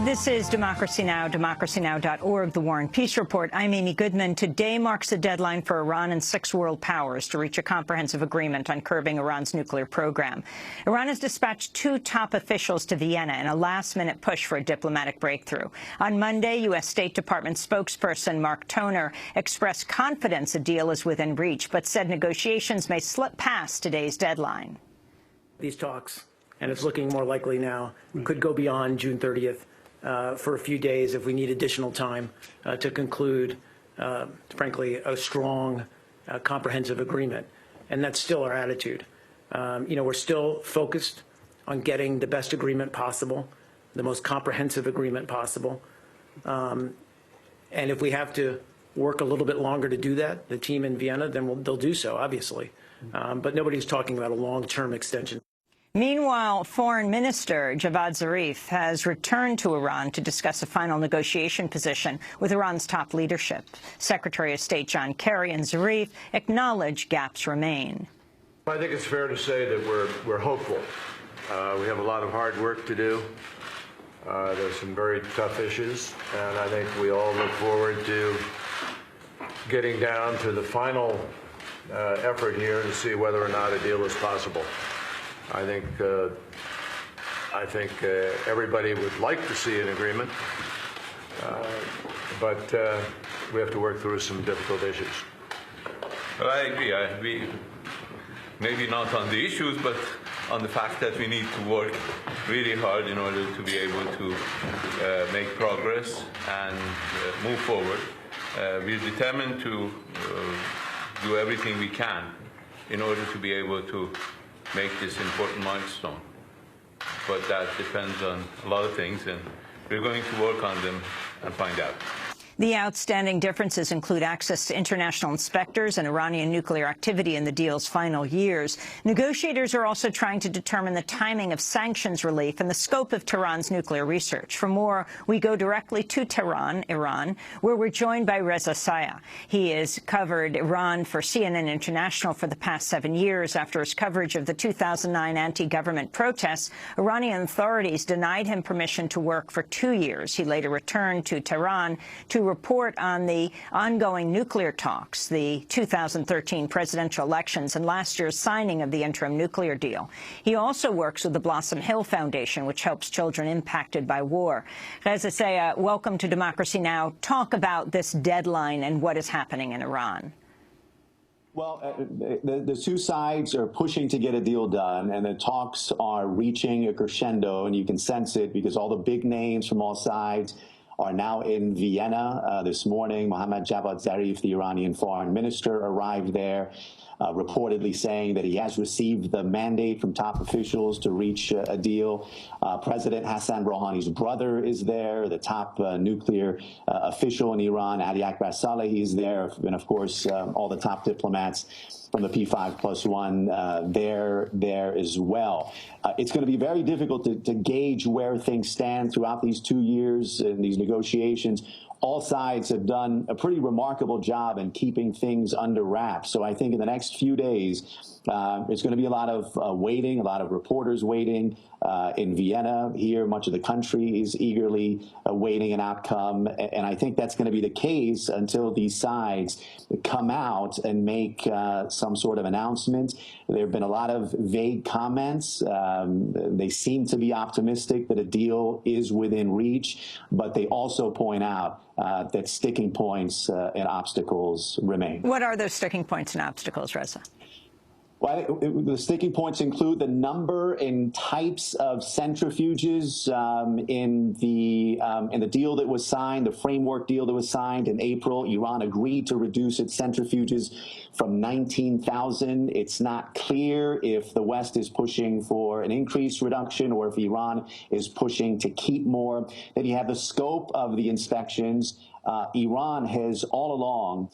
This is Democracy Now!, democracynow.org, The War and Peace Report. I'm Amy Goodman. Today marks the deadline for Iran and 6 world powers to reach a comprehensive agreement on curbing Iran's nuclear program. Iran has dispatched 2 top officials to Vienna in a last-minute push for a diplomatic breakthrough. On Monday, U.S. State Department spokesperson Mark Toner expressed confidence a deal is within reach, but said negotiations may slip past today's deadline. These talks, and it's looking more likely now, could go beyond June 30th. For a few days if we need additional time to conclude, frankly, a strong, comprehensive agreement. And that's still our attitude. We're still focused on getting the best agreement possible, the most comprehensive agreement possible. And if we have to work a little bit longer to do that, the team in Vienna, then they'll do so, obviously. But nobody's talking about a long-term extension. Meanwhile, Foreign Minister Javad Zarif has returned to Iran to discuss a final negotiation position with Iran's top leadership. Secretary of State John Kerry and Zarif acknowledge gaps remain. I think it's fair to say that we're hopeful. We have a lot of hard work to do. There's some very tough issues, and I think we all look forward to getting down to the final effort here to see whether or not a deal is possible. I think everybody would like to see an agreement, but we have to work through some difficult issues. Well, I agree. We maybe not on the issues, but on the fact that we need to work really hard in order to be able to make progress and move forward. We're determined to do everything we can in order to be able to make this important milestone. But that depends on a lot of things, and we're going to work on them and find out. The outstanding differences include access to international inspectors and Iranian nuclear activity in the deal's final years. Negotiators are also trying to determine the timing of sanctions relief and the scope of Tehran's nuclear research. For more, we go directly to Tehran, Iran, where we're joined by Reza Sayah. He has covered Iran for CNN International for the past 7 years. After his coverage of the 2009 anti-government protests, Iranian authorities denied him permission to work for 2 years. He later returned to Tehran to report on the ongoing nuclear talks, the 2013 presidential elections, and last year's signing of the interim nuclear deal. He also works with the Blossom Hill Foundation, which helps children impacted by war. Reza Sayah, welcome to Democracy Now! Talk about this deadline and what is happening in Iran. Well, the 2 sides are pushing to get a deal done, and the talks are reaching a crescendo, and you can sense it because all the big names from all sides are now in Vienna. This morning, Mohammad Javad Zarif, the Iranian foreign minister, arrived there, reportedly saying that he has received the mandate from top officials to reach a deal. President Hassan Rouhani's brother is there, the top nuclear official in Iran, Ali Akbar Salehi, is there, and of course, all the top diplomats from the P5+1 there as well. It's going to be very difficult to gauge where things stand throughout these 2 years in these negotiations. All sides have done a pretty remarkable job in keeping things under wraps. So I think in the next few days, there's going to be a lot of waiting, a lot of reporters waiting in Vienna. Here, much of the country is eagerly awaiting an outcome. And I think that's going to be the case until these sides come out and make some sort of announcement. There have been a lot of vague comments. They seem to be optimistic that a deal is within reach, but they also point out that sticking points and obstacles remain. What are those sticking points and obstacles, Reza? Well, the sticking points include the number and types of centrifuges in the deal that was signed, the framework deal that was signed in April. Iran agreed to reduce its centrifuges from 19,000. It's not clear if the West is pushing for an increased reduction or if Iran is pushing to keep more. Then you have the scope of the inspections. Iran has all along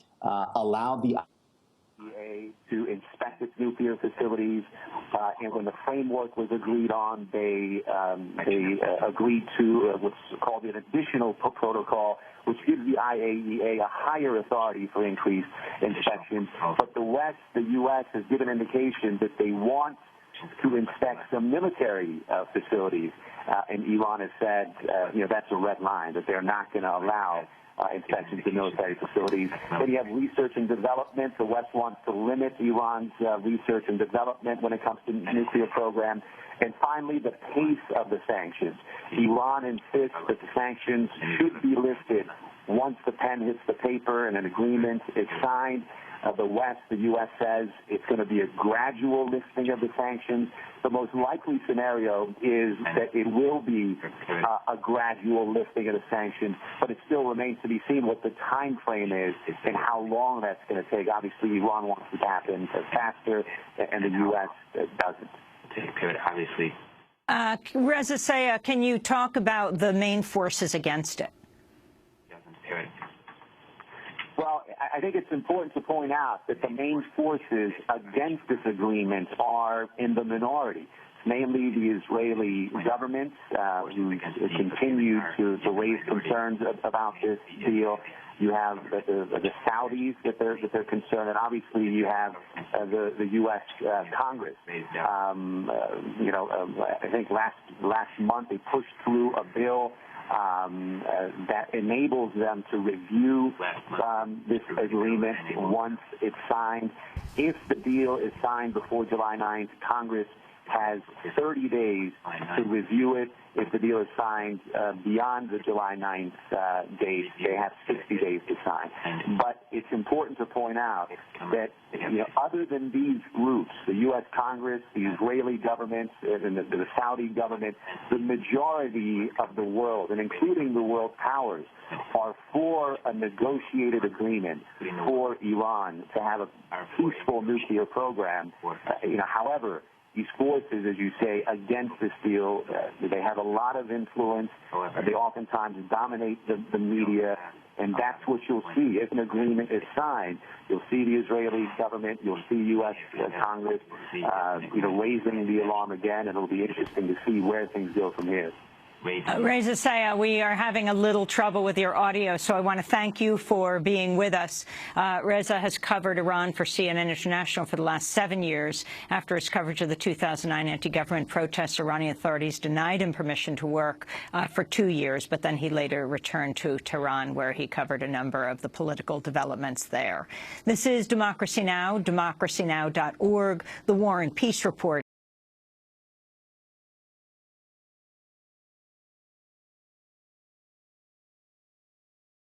allowed the to inspect its nuclear facilities, and when the framework was agreed on, they agreed to what's called an additional protocol, which gives the IAEA a higher authority for increased inspections. But the West, the U.S., has given indication that they want to inspect some military facilities. And Iran has said, that's a red line, that they're not going to allow inspections of military facilities. Then you have research and development. The West wants to limit Iran's research and development when it comes to nuclear program. And finally, the pace of the sanctions. Iran insists that the sanctions should be lifted once the pen hits the paper and an agreement is signed. The West, the U.S. says it's going to be a gradual lifting of the sanctions. The most likely scenario is that it will be a gradual lifting of the sanctions, but it still remains to be seen what the time frame is and how long that's going to take. Obviously, Iran wants it to happen faster, and the U.S. doesn't. Obviously. Reza Sayah, can you talk about the main forces against it? Well, I think it's important to point out that the main forces against this agreement are in the minority, namely the Israeli government, who continue to raise concerns about this deal. You have the Saudis that they're concerned, and obviously you have the U.S. Congress. I think last month they pushed through a bill that enables them to review this agreement once it's signed. If the deal is signed before July 9th, Congress has 30 days to review it. If the deal is signed beyond the July 9th date, they have 60 days to sign. But it's important to point out that other than these groups, the U.S. Congress, the Israeli government, and the Saudi government, the majority of the world, and including the world powers, are for a negotiated agreement for Iran to have a peaceful nuclear program. However, these forces, as you say, against this deal, they have a lot of influence. They oftentimes dominate the media, and that's what you'll see. If an agreement is signed, you'll see the Israeli government, you'll see U.S. Congress, raising the alarm again, and it'll be interesting to see where things go from here. Reza Sayah, we are having a little trouble with your audio, so I want to thank you for being with us. Reza has covered Iran for CNN International for the last 7 years. After his coverage of the 2009 anti-government protests, Iranian authorities denied him permission to work for 2 years, but then he later returned to Tehran, where he covered a number of the political developments there. This is Democracy Now!, democracynow.org, The War and Peace Report.